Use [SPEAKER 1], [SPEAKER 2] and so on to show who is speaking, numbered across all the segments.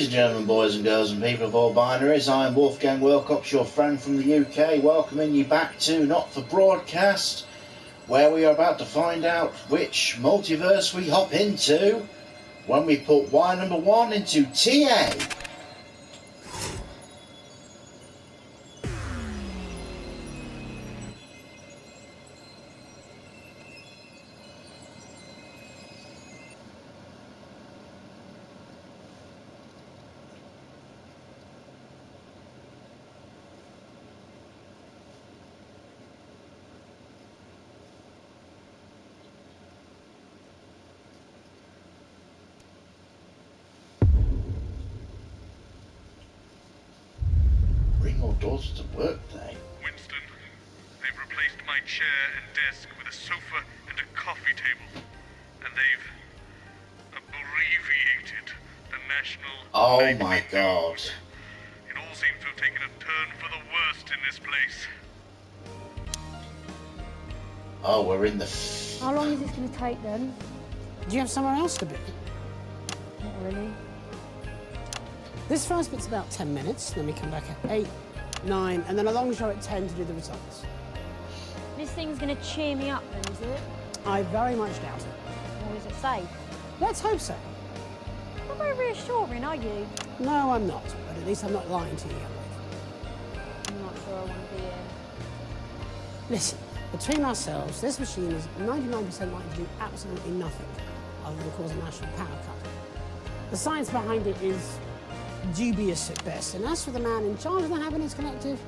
[SPEAKER 1] Ladies and gentlemen, boys and girls and people of all binaries, I am Wolfgang Wilcox, your friend from the UK, welcoming you back to Not For Broadcast, where we are about to find out which multiverse we hop into when we put wire number 1 into TA. Your daughter to work day.
[SPEAKER 2] Winston, they've replaced my chair and desk with a sofa and a coffee table. And they've abbreviated the national...
[SPEAKER 1] Oh my god.
[SPEAKER 2] It all seems to have taken a turn for the worst in this place.
[SPEAKER 1] Oh, we're in the...
[SPEAKER 3] How long is this going to take then?
[SPEAKER 4] Do you have somewhere else to be?
[SPEAKER 3] Not really.
[SPEAKER 4] This first bit's about 10 minutes, then we come back at 8, 9, and then a long show at 10 to do the results.
[SPEAKER 3] This thing's going to cheer me up then, is it?
[SPEAKER 4] I very much doubt it.
[SPEAKER 3] Or is it safe?
[SPEAKER 4] Let's hope so.
[SPEAKER 3] Not very reassuring, are you?
[SPEAKER 4] No, I'm not, but at least I'm not lying to you.
[SPEAKER 3] I'm not sure I want to be here.
[SPEAKER 4] Listen, between ourselves, this machine is 99% likely to do absolutely nothing other than cause a national power cut. The science behind it is dubious at best, and as for the man in charge of the Happiness Collective,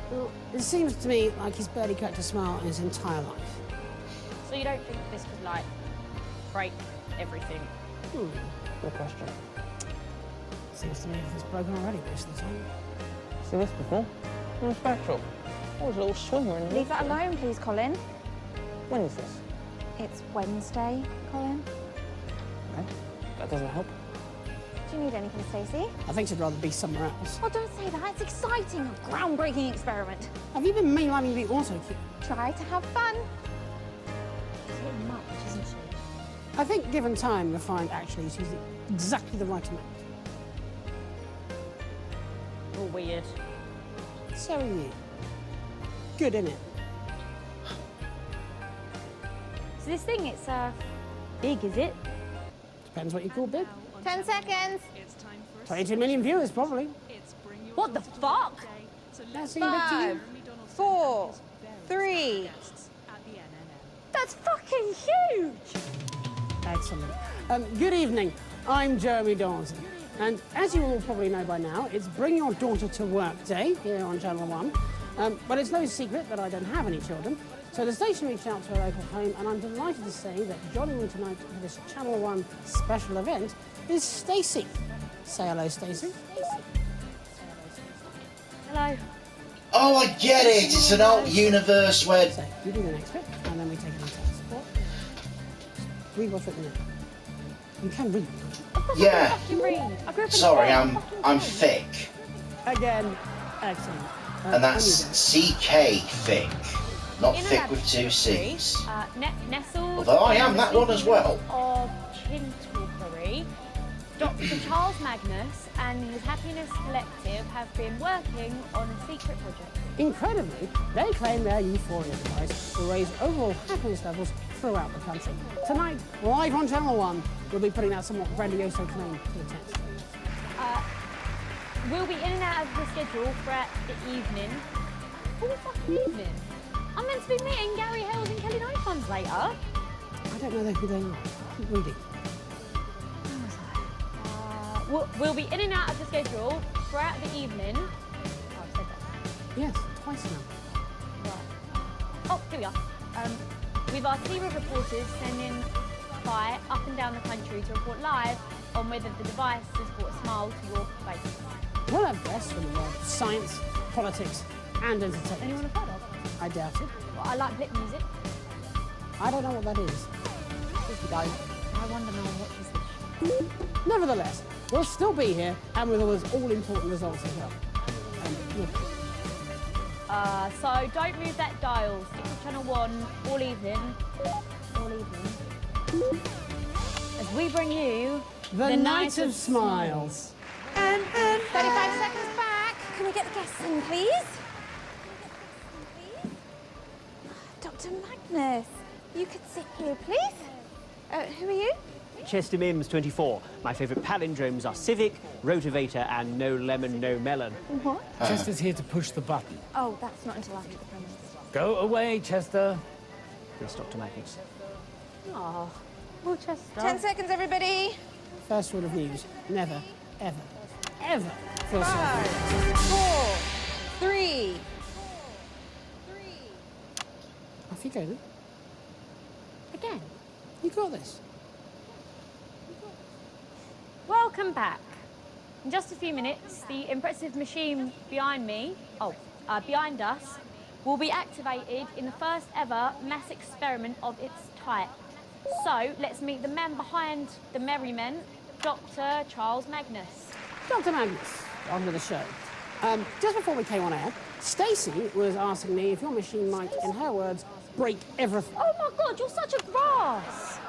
[SPEAKER 4] well, it seems to me like he's barely cracked a smile in his entire life.
[SPEAKER 3] So you don't think this could, like, break everything?
[SPEAKER 4] Good question. Seems to me everything's broken already most of the time.
[SPEAKER 5] See this before? On a spectral. Oh, there's a little swimmer in there.
[SPEAKER 6] Leave that alone, please, Colin.
[SPEAKER 5] When is this?
[SPEAKER 6] It's Wednesday, Colin.
[SPEAKER 5] Okay. That doesn't help.
[SPEAKER 6] Do you need anything, Stacey?
[SPEAKER 4] I think she'd rather be somewhere else.
[SPEAKER 6] Oh, don't say that. It's exciting. A groundbreaking experiment.
[SPEAKER 4] Have you been mainlining the auto cue?
[SPEAKER 6] Try to have fun.
[SPEAKER 3] She's a bit much, isn't she?
[SPEAKER 4] I think, given time, you'll find actually she's exactly the right amount.
[SPEAKER 3] All weird.
[SPEAKER 4] So are you. Good, innit?
[SPEAKER 3] So this thing, it's, big, is it?
[SPEAKER 4] Depends what you call big.
[SPEAKER 6] 10 seconds.
[SPEAKER 4] 22 million viewers, probably.
[SPEAKER 3] What the fuck?
[SPEAKER 4] That seem big to you?
[SPEAKER 6] 5, 4, 3.
[SPEAKER 3] That's fucking huge!
[SPEAKER 4] Excellent. Good evening. I'm Jeremy Dawson. And as you all probably know by now, it's Bring Your Daughter to Work Day here on Channel 1. But it's no secret that I don't have any children. So the station reached out to a local home, and I'm delighted to say that joining me tonight for this Channel 1 special event is Stacey. Say hello, Stacey.
[SPEAKER 3] Hello.
[SPEAKER 1] Oh, I get it! It's an alt universe where...
[SPEAKER 4] So you do the next bit, and then we take it on test. Read what's written there. You can read.
[SPEAKER 1] Yeah.
[SPEAKER 3] Read.
[SPEAKER 1] Sorry, I'm thick.
[SPEAKER 4] Again, excellent.
[SPEAKER 1] And that's CK thick. Not
[SPEAKER 3] In a
[SPEAKER 1] thick with 2 C's.
[SPEAKER 3] Nestled.
[SPEAKER 1] Although I am that one as well.
[SPEAKER 3] Of Chintlebury, Dr. Charles Magnus and his Happiness Collective have been working on a secret project.
[SPEAKER 4] Incredibly, they claim their euphoria device will raise overall happiness levels throughout the country. Tonight, live on Channel 1, we'll be putting that somewhat grandiose claim to the test.
[SPEAKER 3] We'll be in and out of the schedule throughout the evening. What the fucking evening? I'm meant to be meeting Gary Hales and Kelly Nyfans later.
[SPEAKER 4] I don't know who they are. Keep reading.
[SPEAKER 3] We'll be in and out of the schedule throughout the evening. Oh, I've said that.
[SPEAKER 4] Yes, twice now.
[SPEAKER 3] Right. Oh, here we are. With our team of reporters sending by up and down the country to report live on whether the device has brought a smile to your face.
[SPEAKER 4] We'll have guests from the world of science, politics, and entertainment.
[SPEAKER 3] Anyone have heard of?
[SPEAKER 4] I doubt it.
[SPEAKER 3] Well, I like blip music.
[SPEAKER 4] I don't know what that is.
[SPEAKER 3] If you don't, I wonder no one watches this.
[SPEAKER 4] Nevertheless, we'll still be here, and with all those all-important results as well.
[SPEAKER 3] So don't move that dial. Stick to Channel 1 all evening. All evening. As we bring you
[SPEAKER 4] The Night of Smiles.
[SPEAKER 6] 35 seconds back. Can we get the guests in, please? Dr. Magnus, you could sit here, please. Who are you?
[SPEAKER 7] Chester Mims, 24. My favourite palindromes are civic, rotivator, and no lemon, no melon.
[SPEAKER 6] What?
[SPEAKER 8] Chester's here to push the button.
[SPEAKER 6] Oh, that's not until after the premise.
[SPEAKER 8] Go away, Chester.
[SPEAKER 7] Yes, Dr. Magnus.
[SPEAKER 3] Oh, well, Chester.
[SPEAKER 6] 10 seconds, everybody.
[SPEAKER 4] First rule of news, never, ever, ever feel sorry.
[SPEAKER 6] 5, 4, 3.
[SPEAKER 4] Off you go then.
[SPEAKER 3] Again.
[SPEAKER 4] You got this.
[SPEAKER 3] Welcome back. In just a few minutes, the impressive machine behind us, will be activated in the first ever mass experiment of its type. So, let's meet the man behind the merriment, Dr. Charles Magnus.
[SPEAKER 4] Dr. Magnus, on with the show. Just before we came on air, Stacey was asking me if your machine might, in her words, break everything.
[SPEAKER 3] Oh my God, you're such a grass!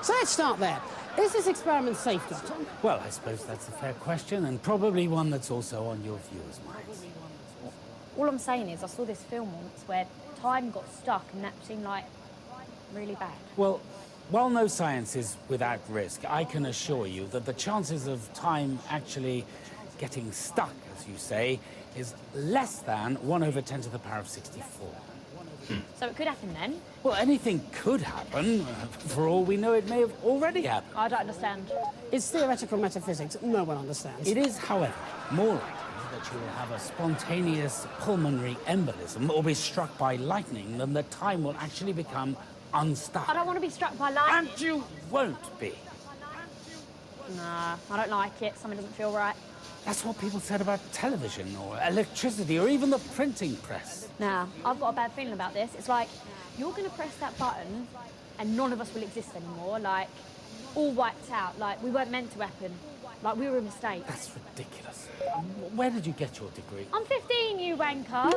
[SPEAKER 4] So let's start there. Is this experiment safe, Doctor?
[SPEAKER 8] Well, I suppose that's a fair question, and probably one that's also on your viewers' minds.
[SPEAKER 3] All I'm saying is I saw this film once where time got stuck and that seemed like really bad.
[SPEAKER 8] Well, while no science is without risk, I can assure you that the chances of time actually getting stuck, as you say, is less than 1 over 10 to the power of 64.
[SPEAKER 3] So it could happen then?
[SPEAKER 8] Well, anything could happen. For all we know, it may have already happened.
[SPEAKER 3] I don't understand.
[SPEAKER 4] It's theoretical metaphysics. No one understands.
[SPEAKER 8] It is, however, more likely that you will have a spontaneous pulmonary embolism or be struck by lightning than that time will actually become unstuck.
[SPEAKER 3] I don't want to be struck by lightning.
[SPEAKER 8] And you won't be.
[SPEAKER 3] Nah, I don't like it. Something doesn't feel right.
[SPEAKER 8] That's what people said about television or electricity or even the printing press.
[SPEAKER 3] Nah, I've got a bad feeling about this. It's like, you're going to press that button and none of us will exist anymore. Like, all wiped out. Like, we weren't meant to happen. Like, we were a mistake.
[SPEAKER 8] That's ridiculous. Where did you get your degree?
[SPEAKER 3] I'm 15, you wanker.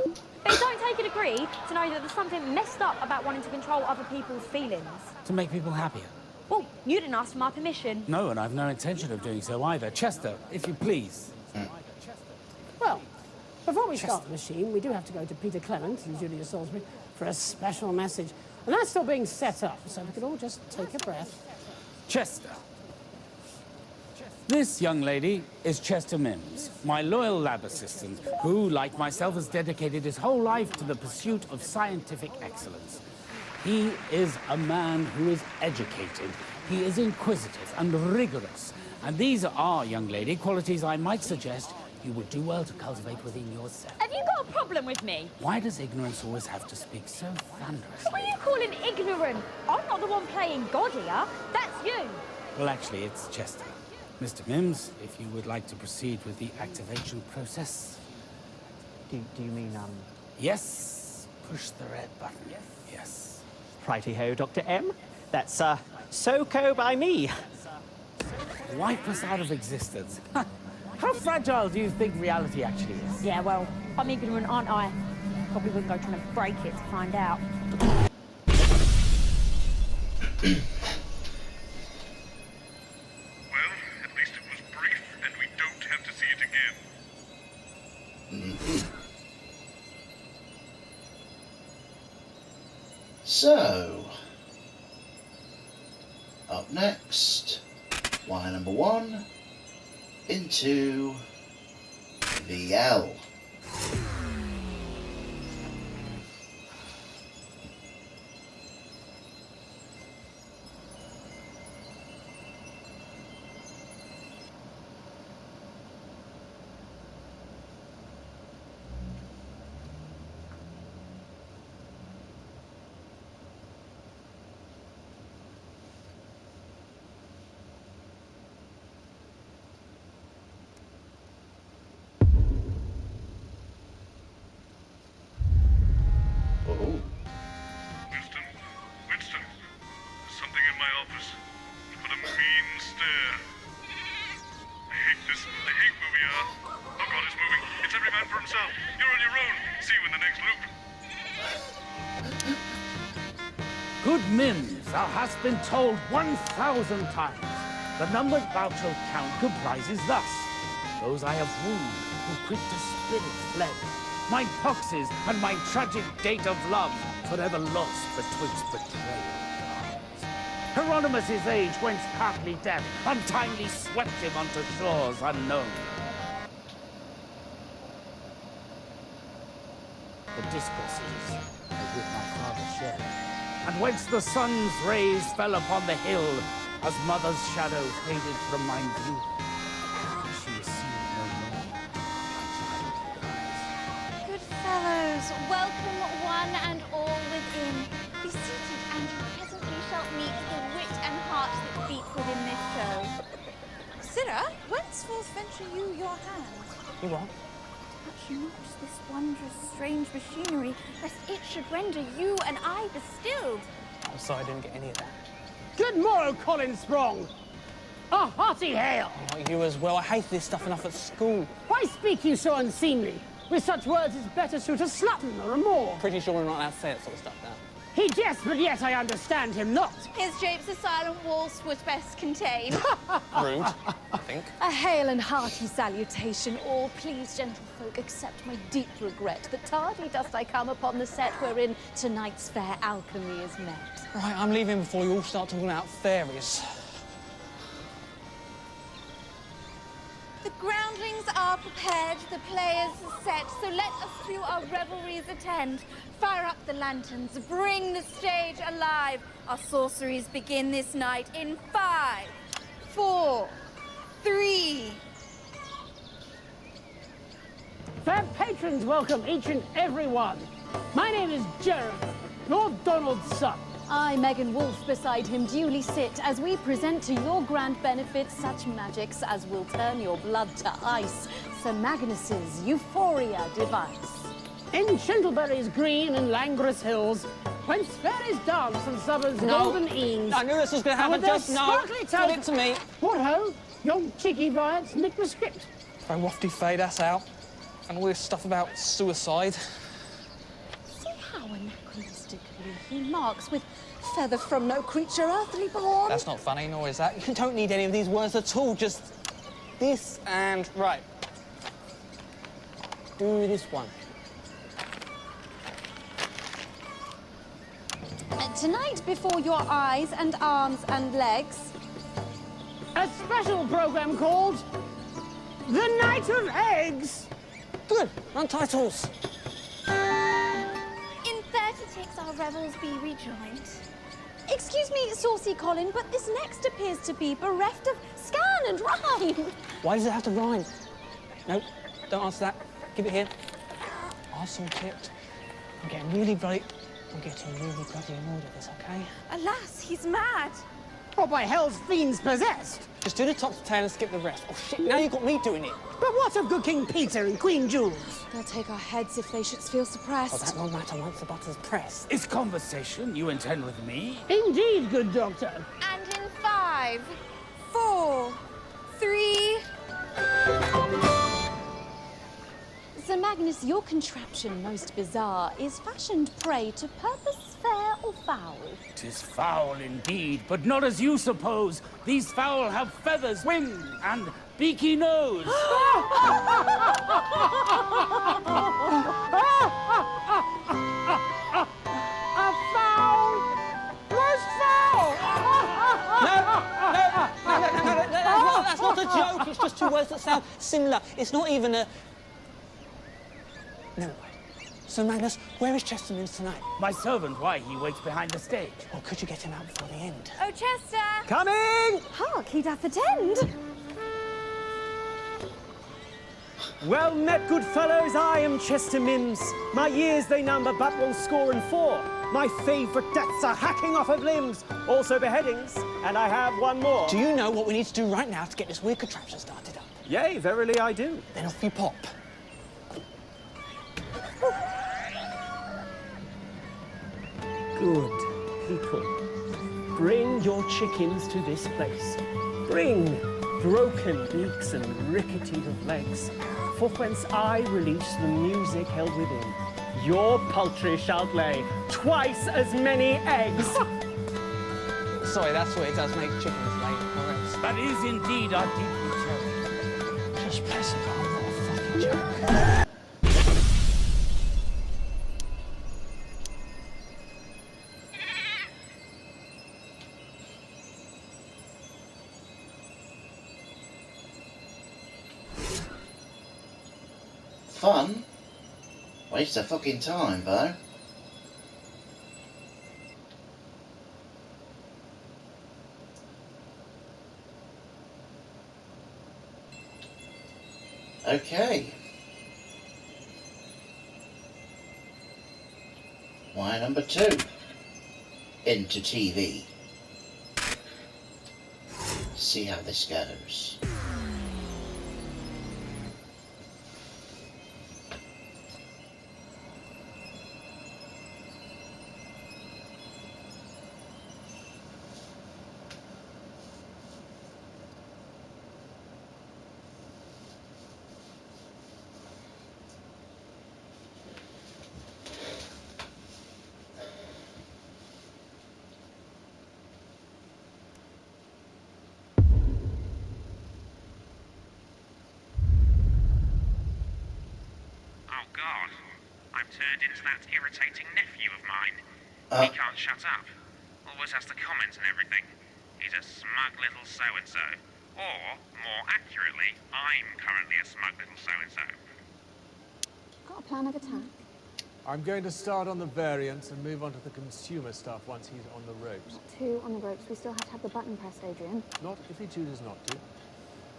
[SPEAKER 3] But you don't take a degree to know that there's something messed up about wanting to control other people's feelings.
[SPEAKER 8] To make people happier.
[SPEAKER 3] Well, you didn't ask for my permission.
[SPEAKER 8] No, and I've no intention of doing so either. Chester, if you please.
[SPEAKER 4] Well, before we start the machine, we do have to go to Peter Clement and Julia Salisbury for a special message. And that's still being set up, so we could all just take a breath.
[SPEAKER 8] Chester. This young lady is Chester Mims, my loyal lab assistant, who, like myself, has dedicated his whole life to the pursuit of scientific excellence. He is a man who is educated. He is inquisitive and rigorous. And these are, young lady, qualities I might suggest you would do well to cultivate within yourself.
[SPEAKER 3] Have you got a problem with me?
[SPEAKER 8] Why does ignorance always have to speak so thunderously?
[SPEAKER 3] What are you calling ignorant? I'm not the one playing God here. That's you.
[SPEAKER 8] Well, actually, it's Chester. Mr. Mims, if you would like to proceed with the activation process.
[SPEAKER 7] Do you mean,
[SPEAKER 8] Yes. Push the red button. Yes.
[SPEAKER 7] righty-ho, Dr. M? That's, so-co by me.
[SPEAKER 8] Wipe us out of existence. How fragile do you think reality actually is?
[SPEAKER 3] Yeah, well, I'm ignorant, aren't I? Probably wouldn't go trying to break it to find out.
[SPEAKER 2] Well, at least it was brief, and we don't have to see it again.
[SPEAKER 1] So, up next, wire number 1 into VL.
[SPEAKER 2] Winston, there's something in my office. It's got a mean stare. I hate this. I hate where we are. Oh God, it's moving. It's every man for himself. You're on your own. See you in the next loop.
[SPEAKER 8] Good Mims, thou hast been told 1,000 times. The number thou shalt count comprises thus: those I have wooed, who quit the spirit fled. My poxes and my tragic date of love, forever lost betwixt betrayal. Hieronymus's age, whence partly death, untimely swept him unto shores unknown. The discourses I with my father shared, and whence the sun's rays fell upon the hill, as mother's shadow faded from mine view. She is seen no more, my childhood eyes.
[SPEAKER 6] Good fellows, welcome one and all within. Be seated, and you presently shall meet the wit and heart that beat within this show. Sirrah, whenceforth venture you your hand?
[SPEAKER 5] You what?
[SPEAKER 6] Touch not this wondrous, strange machinery, lest it should render you and I distilled.
[SPEAKER 5] I'm sorry I didn't get any of that.
[SPEAKER 4] Good morrow, Colin Sprong. A hearty hail.
[SPEAKER 5] Like you as well. I hated this stuff enough at school.
[SPEAKER 4] Why speak you so unseemly? With such words it's better suit a slutton or a moor.
[SPEAKER 5] Pretty sure we're not allowed to say that sort of stuff now.
[SPEAKER 4] He jests, but yet I understand him not.
[SPEAKER 6] His japes a silent waltz would best contain.
[SPEAKER 5] Rude, I think.
[SPEAKER 3] A hail and hearty salutation, all please, gentlefolk, accept my deep regret that tardy dost I come upon the set wherein tonight's fair alchemy is met.
[SPEAKER 5] Right, I'm leaving before you all start talking about fairies.
[SPEAKER 6] The groundlings are prepared, the players are set, so let us to our revelries attend. Fire up the lanterns, bring the stage alive. Our sorceries begin this night in 5, 4, 3.
[SPEAKER 4] Fair patrons welcome each and every one. My name is Jeremy, Lord Donald's son.
[SPEAKER 3] I, Megan Wolfe, beside him duly sit, as we present to your grand benefit such magics as will turn your blood to ice. Sir Magnus's Euphoria device.
[SPEAKER 4] In Chintleberry's green and languorous hills, whence fairies dance and suburbs golden eaves.
[SPEAKER 5] I knew this was going to happen,
[SPEAKER 4] with their
[SPEAKER 5] just no.
[SPEAKER 4] sparkly
[SPEAKER 5] Give
[SPEAKER 4] toes.
[SPEAKER 5] it to me.
[SPEAKER 4] What ho? Young cheeky riots nick the script.
[SPEAKER 5] Throw wafty fade us out. And all this stuff about suicide.
[SPEAKER 3] See how anachronistically he marks with feather from no creature earthly born.
[SPEAKER 5] That's not funny, nor is that. You don't need any of these words at all, just this and right. Do this one.
[SPEAKER 3] Tonight, before your eyes and arms and legs,
[SPEAKER 4] A special program called The Night of Eggs.
[SPEAKER 5] Good, run titles.
[SPEAKER 6] In 30 ticks our revels be rejoined.
[SPEAKER 3] excuse me, Saucy Colin, but this next appears to be bereft of scan and rhyme.
[SPEAKER 5] Why does it have to rhyme? No, don't answer that. Give it here. Arsenal tipped. I'm getting really bloody annoyed at this, okay?
[SPEAKER 6] Alas, he's mad.
[SPEAKER 4] Or by hell's fiends possessed.
[SPEAKER 5] Just do the top to tail and skip the rest. Oh, shit, now you've got me doing it.
[SPEAKER 4] But what of good King Peter and Queen Jules?
[SPEAKER 3] They'll take our heads if they should feel
[SPEAKER 5] Oh,
[SPEAKER 3] suppressed.
[SPEAKER 5] that won't matter once the butter's pressed.
[SPEAKER 8] Is conversation you intend with me?
[SPEAKER 4] Indeed, good doctor.
[SPEAKER 6] And in 5, 4, 3.
[SPEAKER 3] Sir Magnus, your contraption, most bizarre, is fashioned prey to purpose fair or foul.
[SPEAKER 8] 'Tis foul indeed, but not as you suppose. These fowl have feathers, wings, and beaky nose.
[SPEAKER 4] A foul! Most foul!
[SPEAKER 5] No, that's not a joke. It's just two words that sound similar. It's not even a... Never mind. So, Magnus, where is Chester Mills tonight?
[SPEAKER 8] My servant, why, he waits behind the stage.
[SPEAKER 5] Or could you get him out before the end?
[SPEAKER 6] Oh, Chester!
[SPEAKER 7] Coming!
[SPEAKER 3] Hark, he doth attend.
[SPEAKER 7] Well met, good fellows, I am Chester Mims. My years they number but 104. My favourite deaths are hacking off of limbs, also beheadings, and I have one more.
[SPEAKER 5] Do you know what we need to do right now to get this weird contraption started up?
[SPEAKER 7] Yea, verily I do.
[SPEAKER 5] Then off you pop.
[SPEAKER 7] Good people, bring your chickens to this place. Bring broken beaks and rickety of legs, for whence I release the music held within. Your poultry shall lay twice as many eggs.
[SPEAKER 5] Sorry, that's what it does make chickens lay.
[SPEAKER 8] That is indeed our deeply cherished.
[SPEAKER 5] Just press a button, what a fucking joke.
[SPEAKER 1] Fun? Waste of fucking time, though. Okay. Wire number 2. Into TV. See how this goes.
[SPEAKER 9] God, I'm turned into that irritating nephew of mine. He can't shut up. Always has to comment and everything. He's a smug little so-and-so. Or, more accurately, I'm currently a smug little so-and-so.
[SPEAKER 10] Got a plan of attack?
[SPEAKER 11] I'm going to start on the variants and move on to the consumer stuff once he's on the ropes.
[SPEAKER 10] Not 2 on the ropes. We still have to have the button pressed, Adrian.
[SPEAKER 11] Not if he chooses not to.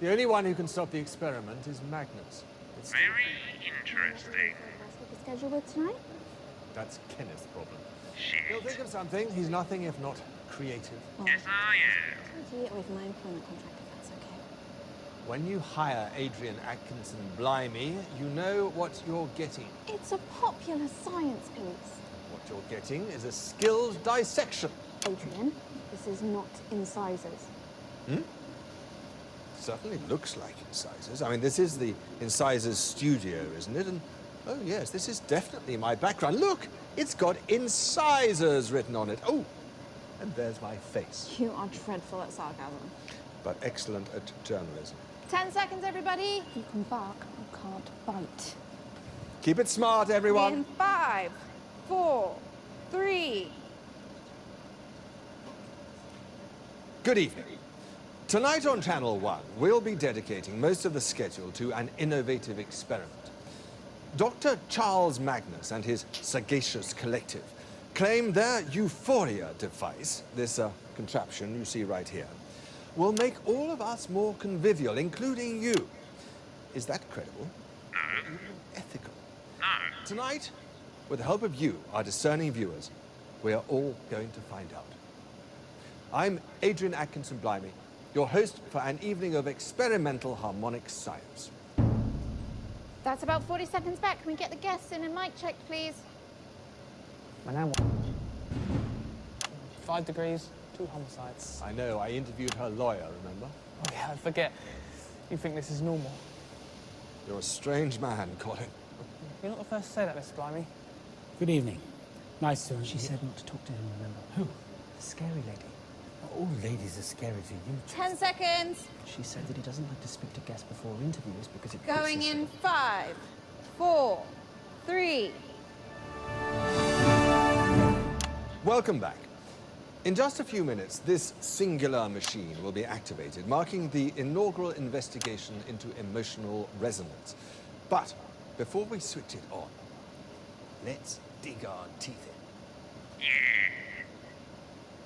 [SPEAKER 11] The only one who can stop the experiment is Magnus. It's
[SPEAKER 9] Very interesting.
[SPEAKER 10] What the schedule with tonight?
[SPEAKER 11] That's Kenneth's problem.
[SPEAKER 9] Shit.
[SPEAKER 11] He'll think of something. He's nothing if not creative.
[SPEAKER 10] Oh,
[SPEAKER 9] Yes, I am.
[SPEAKER 10] to get away from my employment contract, if that's okay.
[SPEAKER 11] When you hire Adrian Atkinson Blimey, you know what you're getting.
[SPEAKER 10] It's a popular science piece.
[SPEAKER 11] What you're getting is a skilled dissection.
[SPEAKER 10] Adrian, this is not incisors.
[SPEAKER 11] Certainly looks like incisors. I mean, this is the incisors studio, isn't it? And oh yes, this is definitely my background. Look, it's got incisors written on it. Oh, and there's my face.
[SPEAKER 10] You are dreadful at sarcasm.
[SPEAKER 11] But excellent at journalism.
[SPEAKER 6] 10 seconds, everybody.
[SPEAKER 10] You can bark, you can't bite.
[SPEAKER 11] Keep it smart, everyone.
[SPEAKER 6] In 5, 4, 3.
[SPEAKER 11] Good evening. Tonight on Channel 1, we'll be dedicating most of the schedule to an innovative experiment. Dr. Charles Magnus and his sagacious collective claim their Euphoria device, this contraption you see right here, will make all of us more convivial, including you. Is that credible?
[SPEAKER 9] No.
[SPEAKER 11] Ethical?
[SPEAKER 9] No.
[SPEAKER 11] Tonight, with the help of you, our discerning viewers, we are all going to find out. I'm Adrian Atkinson Blimey, your host for an evening of experimental harmonic science.
[SPEAKER 6] That's about 40 seconds back. Can we get the guests in and mic checked, please?
[SPEAKER 5] And now what? 5 degrees, 2 homicides.
[SPEAKER 11] I know, I interviewed her lawyer, remember?
[SPEAKER 5] Oh yeah, I forget. You think this is normal?
[SPEAKER 11] You're a strange man, Colin.
[SPEAKER 5] You're not the first to say that, Mr. Blimey.
[SPEAKER 8] Good evening. Nice to meet
[SPEAKER 7] She
[SPEAKER 8] you.
[SPEAKER 7] said not to talk to him, remember?
[SPEAKER 8] Who?
[SPEAKER 7] The scary lady.
[SPEAKER 8] All ladies are scary to you.
[SPEAKER 6] 10 seconds.
[SPEAKER 7] She said that he doesn't like to speak to guests before interviews because it
[SPEAKER 6] Going
[SPEAKER 7] puts us-
[SPEAKER 6] in 5, 4, 3.
[SPEAKER 11] Welcome back. In just a few minutes, this singular machine will be activated, marking the inaugural investigation into emotional resonance. But before we switch it on, let's dig our teeth in.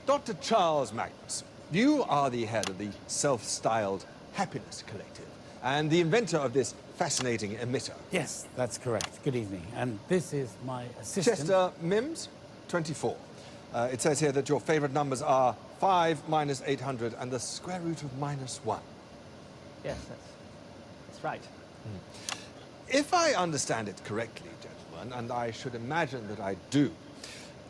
[SPEAKER 11] Dr. Charles Magnus, you are the head of the self-styled Happiness Collective and the inventor of this fascinating emitter.
[SPEAKER 8] Yes, that's correct. Good evening. And this is my assistant.
[SPEAKER 11] Chester Mims, 24. It says here that your favorite numbers are 5 minus 800 and the square root of -1.
[SPEAKER 7] Yes, that's right.
[SPEAKER 11] If I understand it correctly, gentlemen, and I should imagine that I do,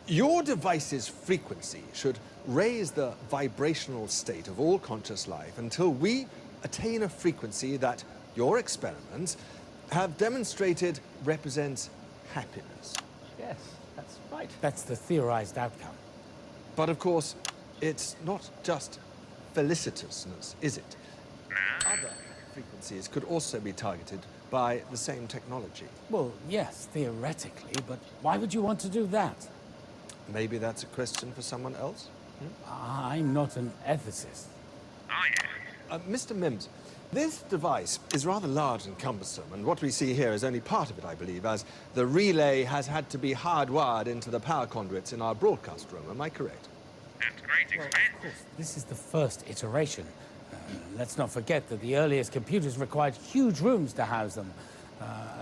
[SPEAKER 11] your device's frequency should raise the vibrational state of all conscious life until we attain a frequency that your experiments have demonstrated represents happiness.
[SPEAKER 7] Yes, that's right.
[SPEAKER 8] That's the theorized outcome.
[SPEAKER 11] But of course, it's not just felicitousness, is it? Other frequencies could also be targeted by the same technology.
[SPEAKER 8] Well, yes, theoretically, but why would you want to do that?
[SPEAKER 11] Maybe that's a question for someone else?
[SPEAKER 8] I'm not an ethicist.
[SPEAKER 11] Mr. Mims, this device is rather large and cumbersome, and what we see here is only part of it, I believe, as the relay has had to be hardwired into the power conduits in our broadcast room. Am I correct?
[SPEAKER 9] At great
[SPEAKER 8] Well,
[SPEAKER 9] expense.
[SPEAKER 8] of course, this is the first iteration. Let's not forget that the earliest computers required huge rooms to house them.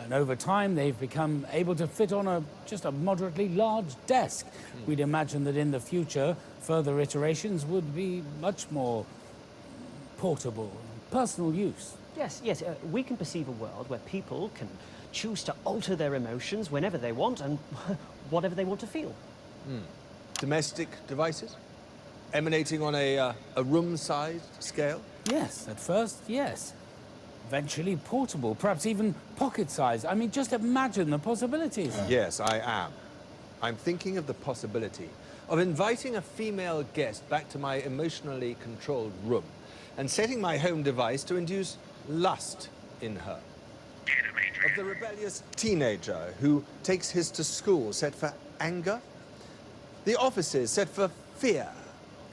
[SPEAKER 8] And over time, they've become able to fit on just a moderately large desk. We'd imagine that in the future, further iterations would be much more portable, personal use.
[SPEAKER 7] Yes, yes, we can perceive a world where people can choose to alter their emotions whenever they want and whatever they want to feel.
[SPEAKER 11] Domestic devices? Emanating on a room-sized scale?
[SPEAKER 8] Yes, at first, yes. Eventually portable, perhaps even pocket-sized. I mean, just imagine the possibilities.
[SPEAKER 11] Yes, I am. I'm thinking of the possibility of inviting a female guest back to my emotionally controlled room and setting my home device to induce lust in her.
[SPEAKER 9] Get him, Adrian.
[SPEAKER 11] Of the rebellious teenager who takes his to school set for anger. The offices set for fear,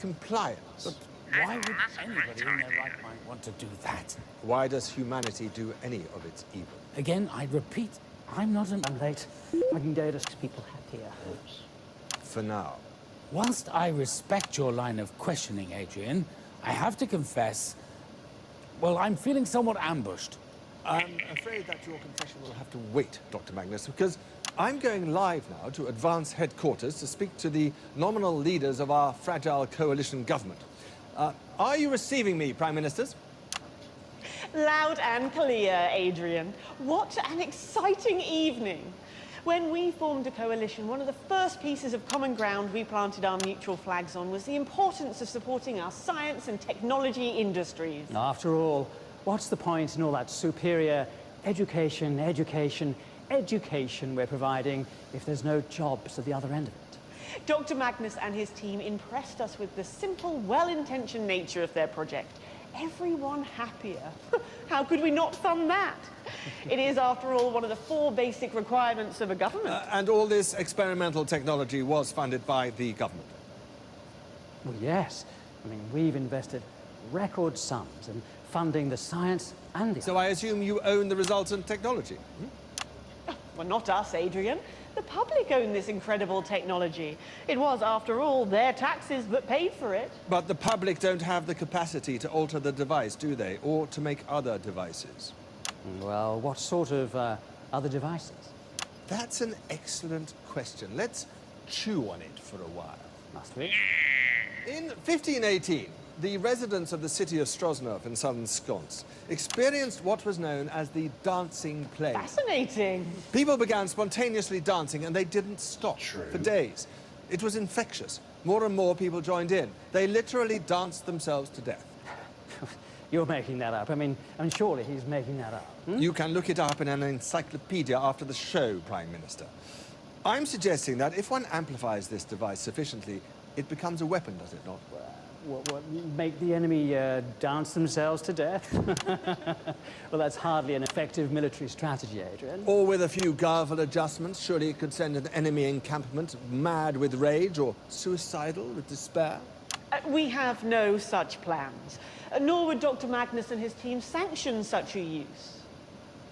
[SPEAKER 11] compliance.
[SPEAKER 8] Why would
[SPEAKER 9] That's a great
[SPEAKER 8] anybody in their
[SPEAKER 9] idea.
[SPEAKER 8] right mind want to do that?
[SPEAKER 11] Why does humanity do any of its evil?
[SPEAKER 8] Again, I repeat, I'm not an...
[SPEAKER 7] I'm late. I can go to people happier.
[SPEAKER 11] For now.
[SPEAKER 8] Whilst I respect your line of questioning, Adrian, I have to confess, well, I'm feeling somewhat ambushed.
[SPEAKER 11] I'm afraid that your confession will have to wait, Dr. Magnus, because I'm going live now to Advance Headquarters to speak to the nominal leaders of our fragile coalition government. Are you receiving me, Prime Ministers?
[SPEAKER 12] Loud and clear, Adrian. What an exciting evening. When we formed a coalition, one of the first pieces of common ground we planted our mutual flags on was the importance of supporting our science and technology industries.
[SPEAKER 7] After all, what's the point in all that superior education we're providing if there's no jobs at the other end of it?
[SPEAKER 12] Dr. Magnus and his team impressed us with the simple, well-intentioned nature of their project. Everyone happier. How could we not fund that? It is, after all, one of the 4 basic requirements of a government.
[SPEAKER 11] And all this experimental technology was funded by the government?
[SPEAKER 7] Well, yes. I mean, we've invested record sums in funding the science and the...
[SPEAKER 11] So I assume you own the resultant technology?
[SPEAKER 12] Well, not us, Adrian. The public own this incredible technology. It was, after all, their taxes that paid for it.
[SPEAKER 11] But the public don't have the capacity to alter the device, do they? Or to make other devices?
[SPEAKER 7] Well, what sort of other devices?
[SPEAKER 11] That's an excellent question. Let's chew on it for a while.
[SPEAKER 7] Must we?
[SPEAKER 11] In 1518, the residents of the city of Strozhnev in southern Sconce experienced what was known as the dancing plague.
[SPEAKER 12] Fascinating.
[SPEAKER 11] People began spontaneously dancing and they didn't stop for days. It was infectious. More and more people joined in. They literally danced themselves to death.
[SPEAKER 7] You're making that up. I mean, surely he's making that up.
[SPEAKER 11] You can look it up in an encyclopedia after the show, Prime Minister. I'm suggesting that if one amplifies this device sufficiently, it becomes a weapon, does it not?
[SPEAKER 7] What, make the enemy dance themselves to death? Well, that's hardly an effective military strategy, Adrian.
[SPEAKER 11] Or with a few garble adjustments, surely it could send an enemy encampment mad with rage or suicidal with despair?
[SPEAKER 12] We have no such plans. Nor would Dr. Magnus and his team sanction such a use.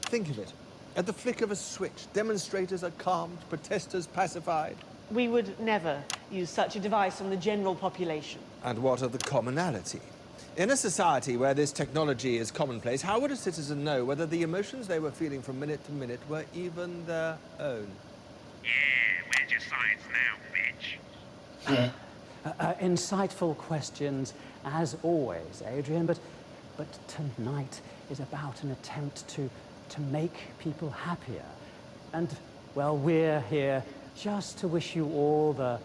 [SPEAKER 11] Think of it. At the flick of a switch, demonstrators are calmed, protesters pacified.
[SPEAKER 12] We would never use such a device on the general population.
[SPEAKER 11] And what of the commonality? In a society where this technology is commonplace, how would a citizen know whether the emotions they were feeling from minute to minute were even their own?
[SPEAKER 9] Yeah, where's your science now, bitch?
[SPEAKER 7] Insightful questions, as always, Adrian, but tonight is about an attempt to make people happier. And, well, we're here just to wish you all the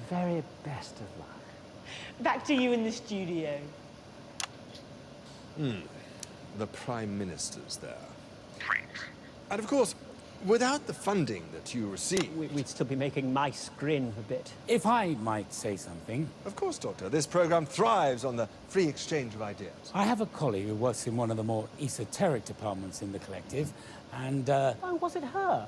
[SPEAKER 7] very best of luck.
[SPEAKER 12] Back to you in the studio.
[SPEAKER 11] The Prime Minister's there.
[SPEAKER 9] Pricks.
[SPEAKER 11] And of course, Without the funding that you receive...
[SPEAKER 7] We'd still be making mice grin a bit.
[SPEAKER 8] If I might say something...
[SPEAKER 11] Of course, Doctor. This program thrives on the free exchange of ideas.
[SPEAKER 8] I have a colleague who works in one of the more esoteric departments in the collective, and,
[SPEAKER 7] Oh, was it her?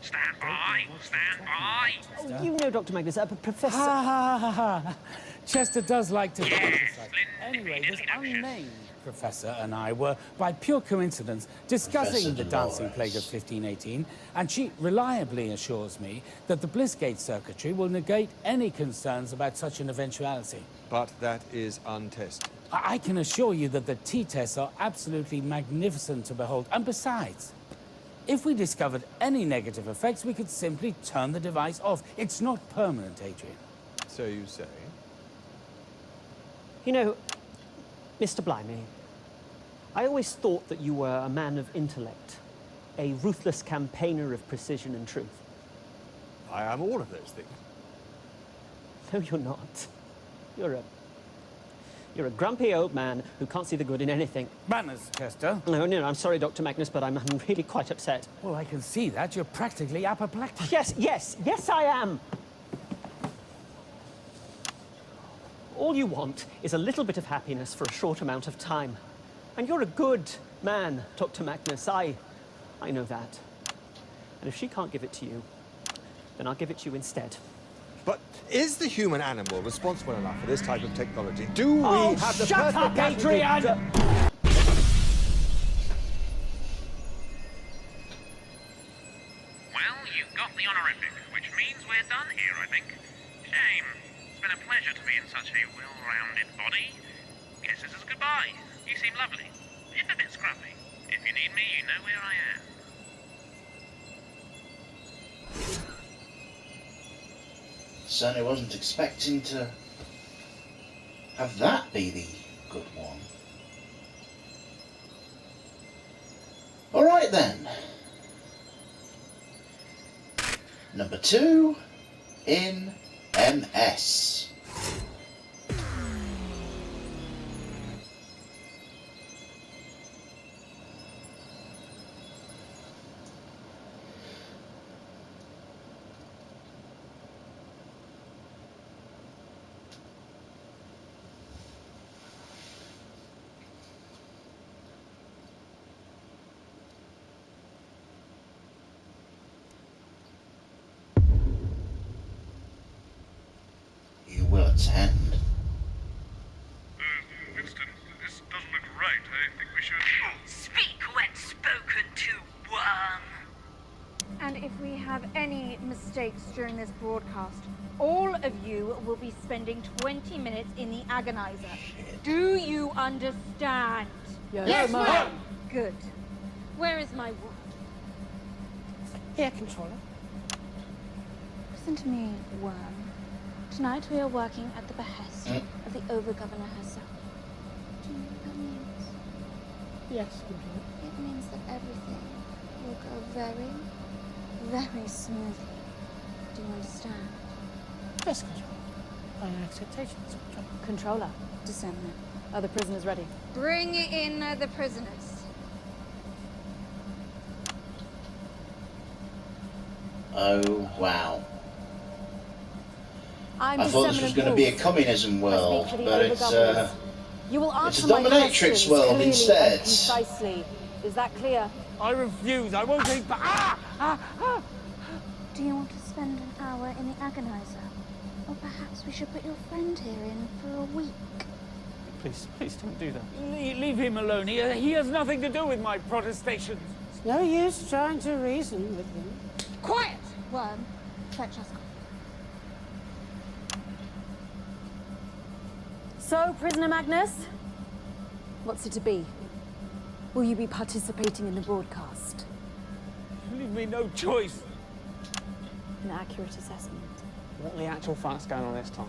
[SPEAKER 9] Stand by, stand by.
[SPEAKER 7] Oh, you know, Dr. Magnus, Professor...
[SPEAKER 8] Ha ha ha ha ha! Chester does like to...
[SPEAKER 9] Yes,
[SPEAKER 8] Anyway, this unnamed professor and I were, by pure coincidence, discussing the dancing plague of 1518, and she reliably assures me that the Blissgate circuitry will negate any concerns about such an eventuality.
[SPEAKER 11] But that is untested.
[SPEAKER 8] I can assure you that the T-tests are absolutely magnificent to behold. And besides, if we discovered any negative effects, we could simply turn the device off. It's not permanent, Adrian.
[SPEAKER 11] So you say?
[SPEAKER 7] You know, Mr. Blimey, I always thought that you were a man of intellect, a ruthless campaigner of precision and truth.
[SPEAKER 11] I am all of those things.
[SPEAKER 7] No, you're not. You're a grumpy old man who can't see the good in anything.
[SPEAKER 8] Manners, Chester.
[SPEAKER 7] No, I'm sorry, Dr. Magnus, but I'm really quite upset.
[SPEAKER 8] Well, I can see that. You're practically apoplectic.
[SPEAKER 7] Yes, I am. All you want is a little bit of happiness for a short amount of time. And you're a good man, Dr. Magnus. I know that. And if she can't give it to you, then I'll give it to you instead.
[SPEAKER 11] But is the human animal responsible enough for this type of technology? Do we have the
[SPEAKER 7] shut
[SPEAKER 11] perfect...
[SPEAKER 7] up, Adrian!
[SPEAKER 9] Well, you got the honorific, which means we're done here, I think. Shame. It's been a pleasure to be in such a well-rounded body. Guess this is goodbye. You seem lovely, if a bit scruffy. If you need me, you know where I am.
[SPEAKER 1] Certainly wasn't expecting to have that be the good one. Alright then. Number 2 in MS. Will attend.
[SPEAKER 2] Winston, this doesn't look right. I think we should...
[SPEAKER 6] Speak when spoken to, worm. And if we have any mistakes during this broadcast, all of you will be spending 20 minutes in the agonizer. Do you understand?
[SPEAKER 4] Yes,
[SPEAKER 6] ma'am. Good. Where is my wolf?
[SPEAKER 4] Here, controller.
[SPEAKER 10] Listen to me, worm. Tonight we are working at the behest of the Over-Governor herself. Do you know what that means?
[SPEAKER 4] Yes, controller.
[SPEAKER 10] It means that everything will go very, very smoothly. Do you understand?
[SPEAKER 4] Yes, controller. My expectations, controller.
[SPEAKER 10] Controller, discernment. Are the prisoners ready?
[SPEAKER 6] Bring in the prisoners.
[SPEAKER 1] Oh, wow.
[SPEAKER 3] I'm
[SPEAKER 1] I thought this was going to be a communism world, but it's a dominatrix world instead.
[SPEAKER 3] Concisely. Is that clear?
[SPEAKER 8] I refuse. I won't take back.
[SPEAKER 10] Do you want to spend an hour in the agonizer? Or perhaps we should put your friend here in for a week?
[SPEAKER 5] Please don't do that.
[SPEAKER 8] Leave him alone. He has nothing to do with my protestations.
[SPEAKER 4] It's no use trying to reason with him.
[SPEAKER 6] Quiet!
[SPEAKER 10] Worm, fetch us coffee.
[SPEAKER 3] So, Prisoner Magnus, what's it to be? Will you be participating in the broadcast?
[SPEAKER 8] Leave me no choice.
[SPEAKER 3] An accurate assessment.
[SPEAKER 5] What the actual fuck's going on this time?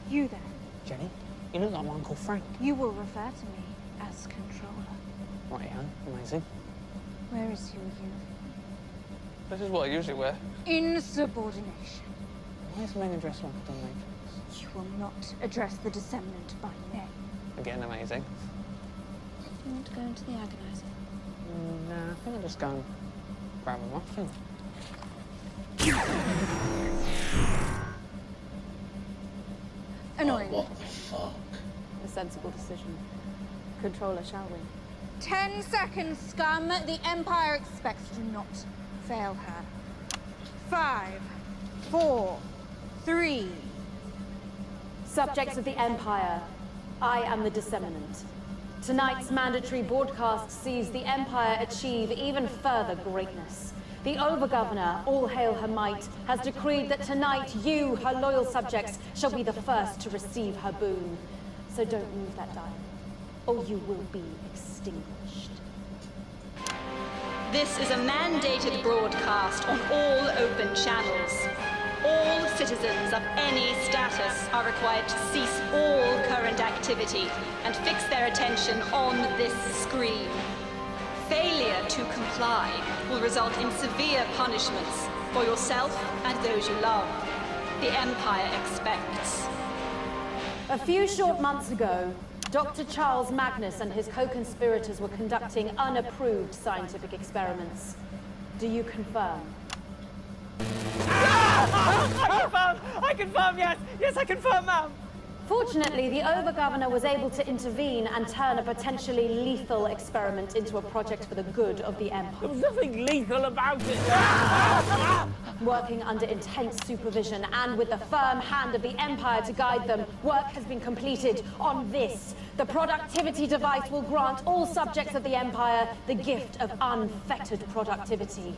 [SPEAKER 6] You then.
[SPEAKER 5] Jenny, you look like my Uncle Frank.
[SPEAKER 6] You will refer to me as controller.
[SPEAKER 5] Right, yeah, amazing.
[SPEAKER 10] Where is your uniform?
[SPEAKER 5] This is what I usually wear.
[SPEAKER 6] Insubordination.
[SPEAKER 5] Why is men dressed like a dominatrix?
[SPEAKER 6] You will not address the dissemblant by name.
[SPEAKER 5] Again, amazing.
[SPEAKER 10] You want to go into the agonizer?
[SPEAKER 5] Nah, I think I'll just go and grab a muffin.
[SPEAKER 6] Annoying.
[SPEAKER 1] What the fuck?
[SPEAKER 3] A sensible decision. Controller, shall we?
[SPEAKER 6] 10 seconds, scum. The Empire expects. Do not fail her. 5, 4, 3.
[SPEAKER 3] Subjects of the Empire, I am the disseminant. Tonight's mandatory broadcast sees the Empire achieve even further greatness. The Overgovernor, all hail her might, has decreed that tonight you, her loyal subjects, shall be the first to receive her boon. So don't move that dial, or you will be extinguished.
[SPEAKER 13] This is a mandated broadcast on all open channels. All citizens of any status are required to cease all current activity and fix their attention on this screen. Failure to comply will result in severe punishments for yourself and those you love. The Empire expects.
[SPEAKER 3] A few short months ago, Dr. Charles Magnus and his co-conspirators were conducting unapproved scientific experiments. Do you confirm?
[SPEAKER 5] I confirm, yes! Yes, I confirm, ma'am!
[SPEAKER 3] Fortunately, the Overgovernor was able to intervene and turn a potentially lethal experiment into a project for the good of the Empire.
[SPEAKER 7] There was nothing lethal about it.
[SPEAKER 3] Working under intense supervision and with the firm hand of the Empire to guide them, work has been completed on this. The productivity device will grant all subjects of the Empire the gift of unfettered productivity.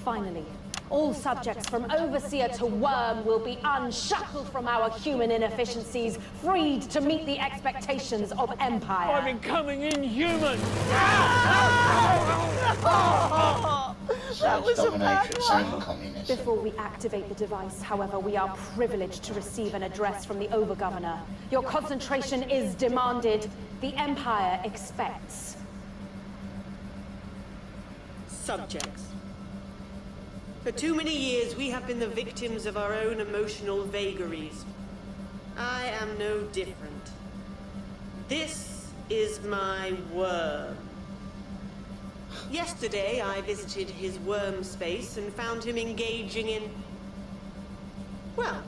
[SPEAKER 3] Finally, all subjects from Overseer to Worm will be unshackled from our human inefficiencies, freed to meet the expectations of Empire.
[SPEAKER 7] I'm becoming inhuman!
[SPEAKER 1] That was dominatrix and communist.
[SPEAKER 3] Before we activate the device, however, we are privileged to receive an address from the Overgovernor. Your concentration is demanded. The Empire expects.
[SPEAKER 12] Subjects. For too many years, we have been the victims of our own emotional vagaries. I am no different. This is my worm. Yesterday, I visited his worm space and found him engaging in... Well,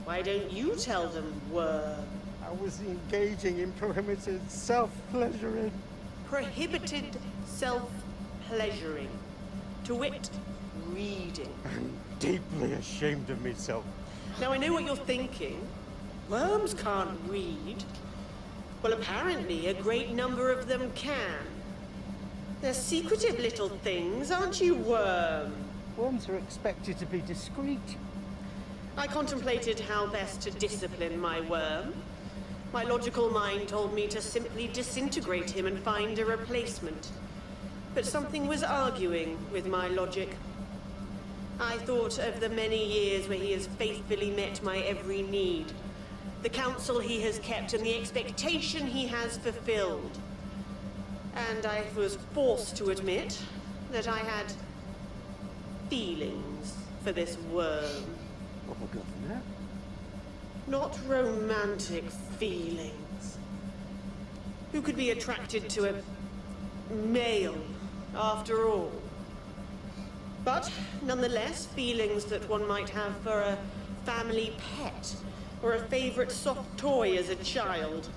[SPEAKER 12] why don't you tell them, worm?
[SPEAKER 14] I was engaging in prohibited self-pleasuring.
[SPEAKER 12] Prohibited self-pleasuring. To wit, reading.
[SPEAKER 14] I'm deeply ashamed of myself.
[SPEAKER 12] Now, I know what you're thinking. Worms can't read. Well, apparently, a great number of them can. They're secretive little things, aren't you, Worm?
[SPEAKER 14] Worms are expected to be discreet.
[SPEAKER 12] I contemplated how best to discipline my worm. My logical mind told me to simply disintegrate him and find a replacement. But something was arguing with my logic. I thought of the many years where he has faithfully met my every need, the counsel he has kept and the expectation he has fulfilled. And I was forced to admit that I had feelings for this worm.
[SPEAKER 14] Overgovernor?
[SPEAKER 12] Not romantic feelings. Who could be attracted to a male, after all? But, nonetheless, feelings that one might have for a family pet, or a favorite soft toy as a child.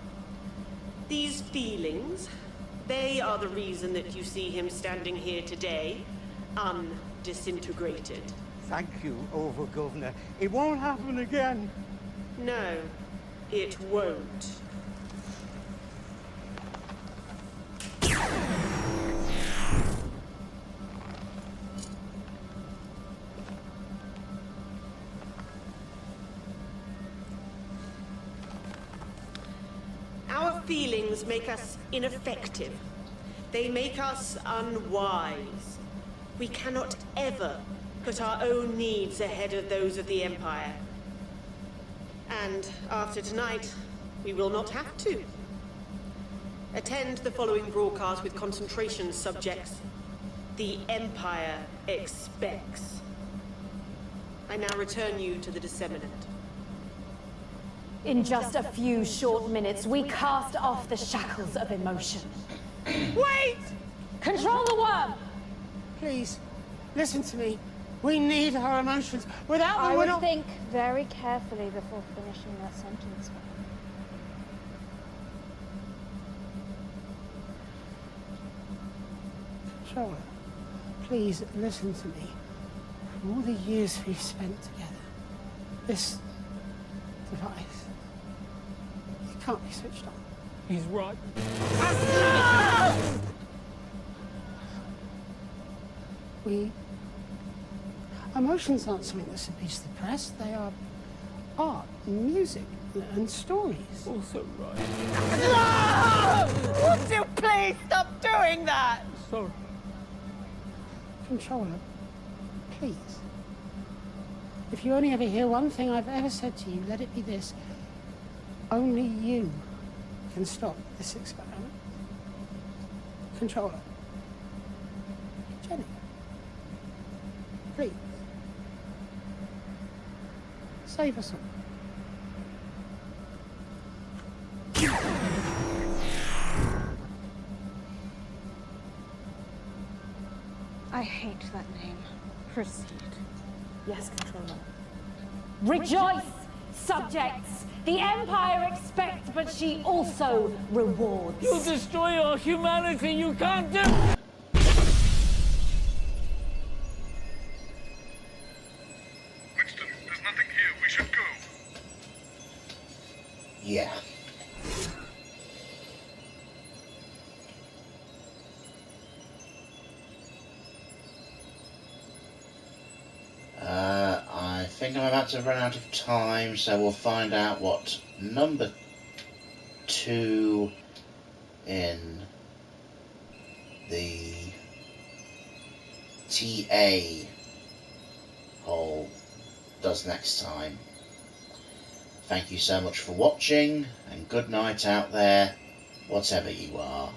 [SPEAKER 12] These feelings, they are the reason that you see him standing here today, undisintegrated.
[SPEAKER 14] Thank you, Overgovernor. It won't happen again.
[SPEAKER 12] No, it won't. Our feelings make us ineffective. They make us unwise. We cannot ever put our own needs ahead of those of the Empire. And after tonight, we will not have to. Attend the following broadcast with concentration, subjects. The Empire expects. I now return you to the disseminant.
[SPEAKER 3] In just a few short minutes, we cast off the shackles of emotion.
[SPEAKER 5] Wait!
[SPEAKER 3] Control the worm!
[SPEAKER 4] Please, listen to me. We need our emotions. Without them,
[SPEAKER 10] I
[SPEAKER 4] we're
[SPEAKER 10] would
[SPEAKER 4] not...
[SPEAKER 10] think very carefully before finishing that sentence.
[SPEAKER 4] Charlotte, please listen to me. For all the years we've spent together, this device, it can't be switched on.
[SPEAKER 7] He's right.
[SPEAKER 4] Emotions aren't something that's to be suppressed. They are art, music, and stories.
[SPEAKER 7] Also right.
[SPEAKER 12] No! Would you please stop doing that?
[SPEAKER 7] Sorry.
[SPEAKER 4] Controller, please. If you only ever hear one thing I've ever said to you, let it be this. Only you can stop this experiment. Controller. Jenny. Please. Save us all.
[SPEAKER 10] I hate that name.
[SPEAKER 3] Proceed.
[SPEAKER 12] Yes, Controller.
[SPEAKER 3] Rejoice, subjects! The Empire expects, but she also rewards.
[SPEAKER 7] You'll destroy our humanity. You can't do...
[SPEAKER 2] Winston, there's nothing here. We should go.
[SPEAKER 1] Yeah. I think I'm about to run out of time, so we'll find out what number 2 in the TA hole does next time. Thank you so much for watching, and good night out there, whatever you are.